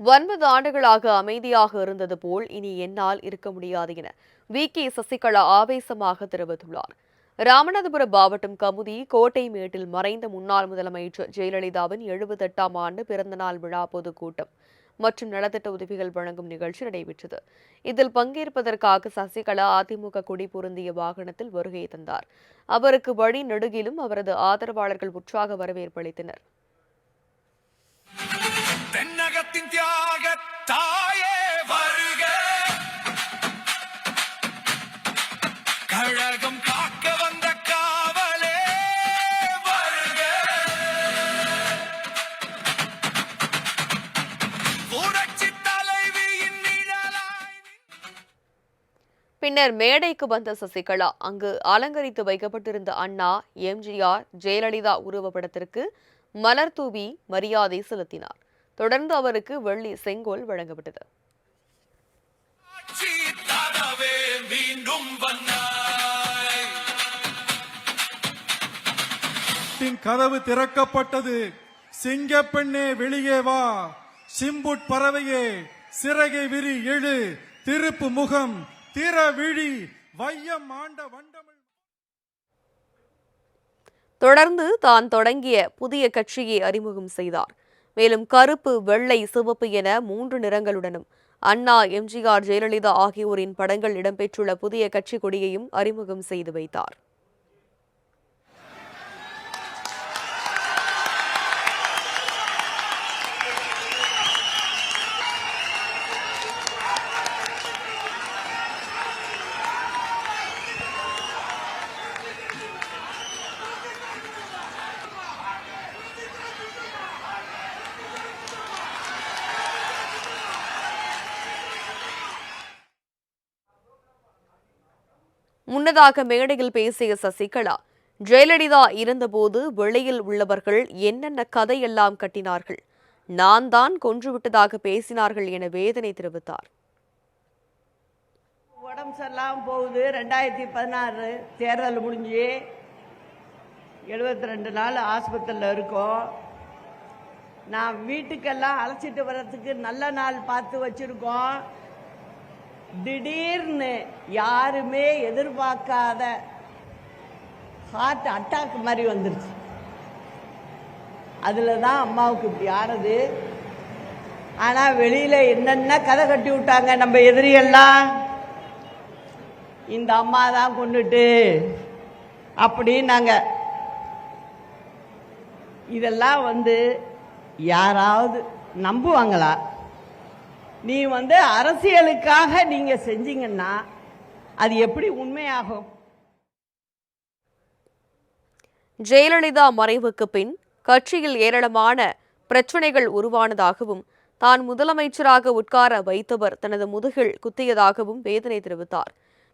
9 ஆண்டுகளாக அமைதியாக இருந்தது போல் இனி என்னால் இருக்க முடியாது என வி.கே. சசிகலா ஆவேசமாக தெரிவித்துள்ளார். ராமநாதபுரம் மாவட்டம் கமுதி கோட்டைமேட்டில் மறைந்த முன்னாள் முதலமைச்சர் ஜெயலலிதாவின் 78ஆம் ஆண்டு பிறந்தநாள் விழா பொதுக்கூட்டம் மற்றும் நலத்திட்ட உதவிகள் வழங்கும் நிகழ்ச்சி நடைபெற்றது. இதில் பங்கேற்பதற்காக சசிகலா அதிமுக கொடி பொருந்திய வாகனத்தில் வருகை தந்தார். அவருக்கு வழி நெடுகிலும் அவரது ஆதரவாளர்கள் உற்சாக வரவேற்பு அளித்தனர். தென்னகத்தின் தியாக தாயே வருக, கழகம் காக்க வந்த காவலே வருக, புரட்சி தலைவியின் நிழலாய். பின்னர் மேடைக்கு வந்த சசிகலா அங்கு அலங்கரித்து வைக்கப்பட்டிருந்த அண்ணா, எம்.ஜி.ஆர்., ஜெயலலிதா உருவப்படத்திற்கு மலர் தூவி மரியாதை செலுத்தினார். தொடர்ந்து அவருக்கு வெள்ளி செங்கோல் வழங்கப்பட்டது. கதவு திறக்கப்பட்டது. சிங்கப்பெண்ணே வெளியே வா, சிம்புட் பறவையே சிறகை விரி எழு, திருப்பு முகம் திற விழி, வையம் ஆண்ட வண்டமிழ். தொடர்ந்து தான் தொடங்கிய புதிய கட்சியை அறிமுகம் செய்தார். மேலும் கருப்பு, வெள்ளை, சிவப்பு என 3 நிறங்களுடனும் அண்ணா, எம்.ஜி.ஆர்., ஜெயலலிதா ஆகியோரின் படங்கள் இடம்பெற்றுள்ள புதிய கட்சி கொடியையும் அறிமுகம் செய்து வைத்தார். முன்னதாக மேடையில் பேசிய சசிகலா, ஜெயலலிதா இருந்தபோது வெளியில் உள்ளவர்கள் என்னென்ன கதையெல்லாம் கட்டினார்கள், நான் தான் கொன்றுவிட்டதாக பேசினார்கள் என வேதனை தெரிவித்தார். உடம்பு சரியில்லாம போகுது. 2016 தேர்தல் முடிஞ்சு 72 நாள் ஆஸ்பத்திரியில் இருக்கோம். நான் வீட்டுக்கெல்லாம் அழைச்சிட்டு வர்றதுக்கு நல்ல நாள் பார்த்து வச்சிருக்கோம். திடீர்னு யாருமே எதிர்பார்க்காத ஹார்ட் அட்டாக் மாதிரி வந்துருச்சு. அதில் தான் அம்மாவுக்கு இப்படி ஆனது. ஆனால் வெளியில் என்னென்ன கதை கட்டி விட்டாங்க நம்ம எதிரியெல்லாம். இந்த அம்மா தான் கொண்டுட்டு அப்படின்னாங்க. இதெல்லாம் யாராவது நம்புவாங்களா? நீ அரசியலுக்காக நீங்க செஞ்சீங்கன்னா அது எப்படி உண்மையாகும்? ஜெயலலிதா மறைவுக்கு பின் கட்சியில் ஏராளமான பிரச்சனைகள் உருவானதாகவும் தான் முதலமைச்சராக உட்கார வைத்தவர் தனது முதுகில் குத்தியதாகவும் வேதனை தெரிவித்தார்.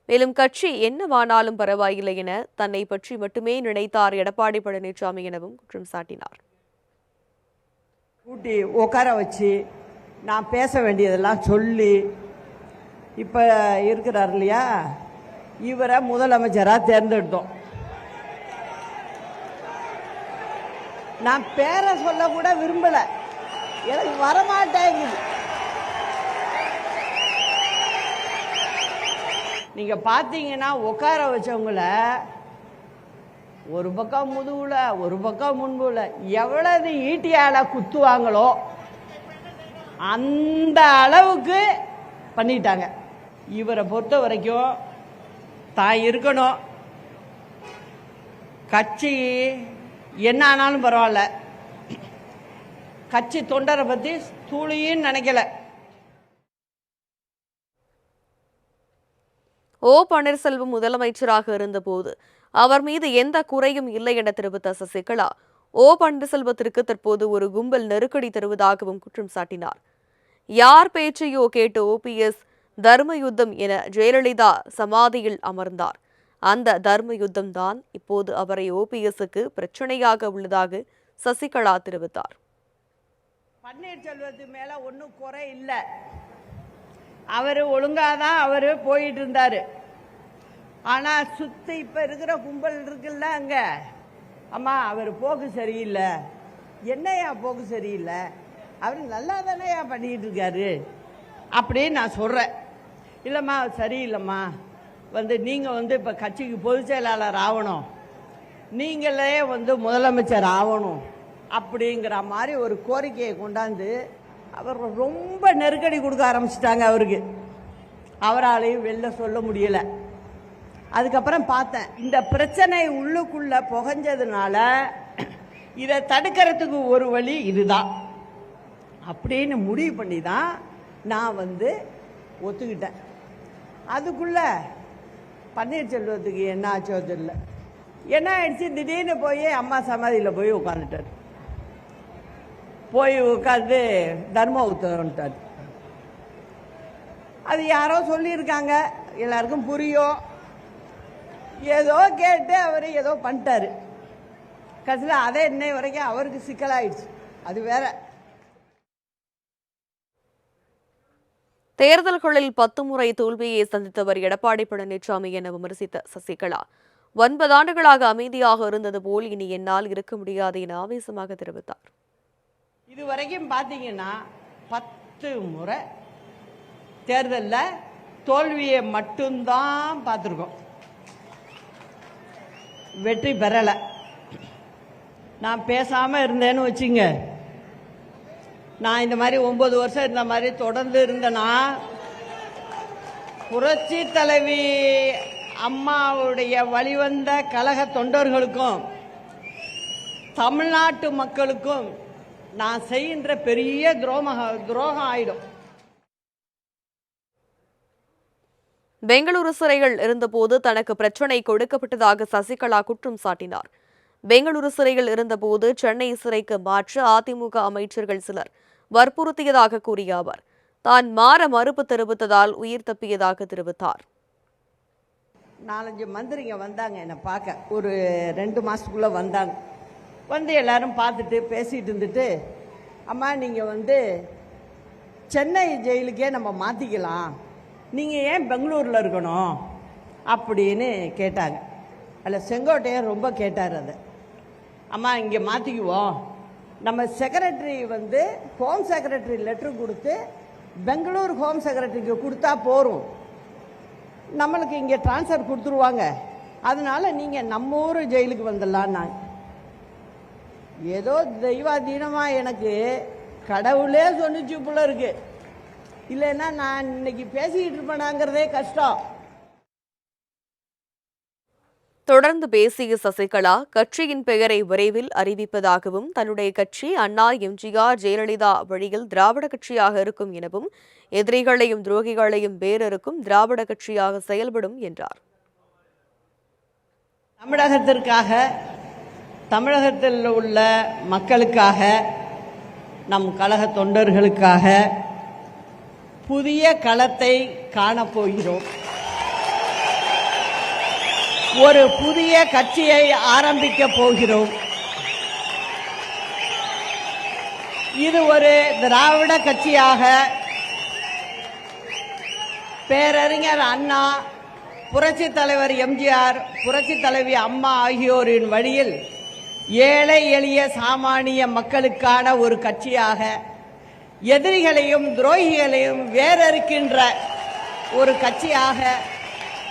மேலும் கட்சி என்னவானாலும் பரவாயில்லை என தன்னை பற்றி மட்டுமே நினைத்தார் எடப்பாடி பழனிசாமி எனவும் குற்றம் சாட்டினார். கூட்டி உட்கார வச்சு நான் பேச வேண்டியதெல்லாம் சொல்லி இப்போ இருக்கிறார் இல்லையா, இவரை முதலமைச்சராக தேர்ந்தெடுத்தோம். நான் பேரை சொல்ல கூட விரும்பல, எனக்கு வரமாட்டேங்குது. நீங்க பார்த்தீங்கன்னா உட்கார வச்சவங்கள ஒரு பக்கம் முதுகுல ஒரு பக்கம் முன்புல எவ்வளவு ஈட்டியால குத்துவாங்களோ அந்த அளவுக்கு பண்ணிட்டாங்க. இவரை பொறுத்த வரைக்கும் தான் இருக்கணும், கட்சி என்ன ஆனாலும் பரவாயில்ல, கட்சி தொண்டரை பத்தி தூளியும் நினைக்கல. ஓ. பன்னீர்செல்வம் முதலமைச்சராக இருந்தபோது அவர் மீது எந்த குறையும் இல்லை என தெரிவித்த சசிகலா, ஓ. பன்னீர்செல்வத்திற்கு தற்போது ஒரு கும்பல் நெருக்கடி தருவதாகவும் குற்றம் சாட்டினார். யார் பேச்சையோ கேட்டு OPS தர்ம யுத்தம் என ஜெயலலிதா சமாதியில் அமர்ந்தார். அந்த தர்ம யுத்தம் தான் இப்போது அவரை OPSக்கு பிரச்சனையாக உள்ளதாக சசிகலா தெரிவித்தார். பன்னீர்செல்வத்து மேல ஒன்றும் குறை இல்லை. அவர் ஒழுங்காதான் அவர் போயிட்டு இருந்தாரு. ஆனா சுத்தி இப்ப இருக்கிற கும்பல் இருக்குல்ல, அங்க அம்மா அவர் போக்கு சரியில்லை, என்னையா போக்கு சரியில்லை, அவர் நல்லா தானே பண்ணிக்கிட்டு இருக்காரு அப்படின்னு நான் சொல்கிறேன். இல்லைம்மா சரியில்லைம்மா, நீங்கள் இப்போ கட்சிக்கு பொதுச் செயலாளர் ஆகணும், நீங்களே முதலமைச்சர் ஆகணும் அப்படிங்கிற மாதிரி ஒரு கோரிக்கையை கொண்டாந்து அவர் ரொம்ப நெருக்கடி கொடுக்க ஆரம்பிச்சிட்டாங்க. அவருக்கு அவராலையும் வெளில சொல்ல முடியலை. அதுக்கப்புறம் பார்த்தேன், இந்த பிரச்சனை உள்ளுக்குள்ள புகஞ்சதுனால இதை தடுக்கிறதுக்கு ஒரு வழி இதுதான் அப்படின்னு முடிவு பண்ணி தான் நான் ஒத்துக்கிட்டேன். அதுக்குள்ள பன்னீர்செல்வத்துக்கு என்ன ஆச்சோ தெரியல, என்ன ஆயிடுச்சு, திடீர்னு போய் அம்மா சமாதியில் போய் உட்காந்துட்டார். போய் உட்காந்து தர்ம உத்தரவுட்டார். அது யாரோ சொல்லியிருக்காங்க, எல்லாருக்கும் புரியும். ஏதோ கேட்டு அவர் ஏதோ பண்ணிட்டாரு. கடைசியில் அதே இன்னை வரைக்கும் அவருக்கு சிக்கலாயிடுச்சு. அது வேற. தேர்தல்களில் 10 முறை தோல்வியை சந்தித்தவர் எடப்பாடி பழனிசாமி என விமர்சித்த சசிகலா, 9 ஆண்டுகளாக அமைதியாக இருந்தது போல் இனி என்னால் இருக்க முடியாது என ஆவேசமாக தெரிவித்தார். இதுவரைக்கும் பார்த்தீங்கன்னா 10 முறை தேர்தலில் தோல்வியை மட்டும்தான் பார்த்துருக்கோம், வெற்றி பெறலை. நான் பேசாமல் இருந்தேன்னு வச்சுங்க, நான் இந்த மாதிரி 9 வருஷம் இந்த மாதிரி தொடர்ந்து இருந்தேன்னா புரட்சி தலைவி அம்மாவுடைய வழிவந்த கழக தொண்டர்களுக்கும் தமிழ்நாட்டு மக்களுக்கும் நான் செய்கின்ற பெரிய துரோகம் ஆயிடும். பெங்களூரு சிறைகள் இருந்தபோது தனக்கு பிரச்சினை கொடுக்கப்பட்டதாக சசிகலா குற்றம் சாட்டினார். பெங்களூரு சிறையில் இருந்தபோது சென்னை சிறைக்கு மாற்ற அதிமுக அமைச்சர்கள் சிலர் வற்புறுத்தியதாக கூறிய அவர், தான் மாற மறுப்பு தெரிவித்ததால் உயிர் தப்பியதாக தெரிவித்தார். 4-5 மந்திரிங்க வந்தாங்க என்னை பார்க்க, ஒரு 2 மாசத்துக்குள்ள வந்தாங்க. எல்லாரும் பார்த்துட்டு பேசிட்டு இருந்துட்டு, அம்மா நீங்கள் சென்னை ஜெயிலுக்கே நம்ம மாற்றிக்கலாம், நீங்கள் ஏன் பெங்களூரில் இருக்கணும் அப்படின்னு கேட்டாங்க. அதில் செங்கோட்டையன் ரொம்ப கேட்டார். அதை அம்மா இங்கே மாற்றிக்குவோம், நம்ம செக்ரட்டரி ஹோம் செக்ரட்டரி லெட்டர் கொடுத்து பெங்களூர் ஹோம் செக்ரட்டரிக்கு கொடுத்தா போகிறோம், நம்மளுக்கு இங்கே டிரான்ஸ்ஃபர் கொடுத்துருவாங்க, அதனால நீங்கள் நம்ம ஊர் ஜெயிலுக்கு வந்துடலான்னாங்க. ஏதோ தெய்வாதீனமாக எனக்கு கடவுளே சொன்னிச்சு போல இருக்கு, இல்லைன்னா நான் இன்னைக்கு பேசிக்கிட்டு இருப்பேனாங்கிறதே கஷ்டம். தொடர்ந்து பேசிய சசிகலா, கட்சியின் பெயரை விரைவில் அறிவிப்பதாகவும், தன்னுடைய கட்சி அண்ணா, எம்ஜிஆர், ஜெயலலிதா வழியில் திராவிட கட்சியாக இருக்கும் எனவும், எதிரிகளையும் துரோகிகளையும் வேறறுக்கும் திராவிட கட்சியாக செயல்படும் என்றார். தமிழகத்திற்காக, தமிழகத்தில் உள்ள மக்களுக்காக, நம் கழக தொண்டர்களுக்காக புதிய களத்தை காணப்போகிறோம். ஒரு புதிய கட்சியை ஆரம்பிக்க போகிறோம். இது ஒரு திராவிட கட்சியாக பேரறிஞர் அண்ணா, புரட்சி தலைவர் எம்ஜிஆர், புரட்சி தலைவி அம்மா ஆகியோரின் வழியில் ஏழை எளிய சாமானிய மக்களுக்கான ஒரு கட்சியாக, எதிரிகளையும் துரோகிகளையும் வேறறுக்கின்ற ஒரு கட்சியாக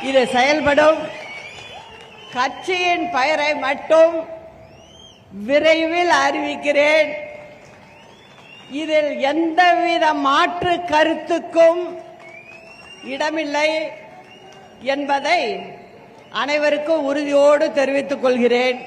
இது செயல்படும். கட்சியின் பெயரை மட்டும் விரைவில் அறிவிக்கிறேன். இதில் எந்தவித மாற்று கருத்துக்கும் இடமில்லை என்பதை அனைவருக்கும் உறுதியோடு தெரிவித்துக் கொள்கிறேன்.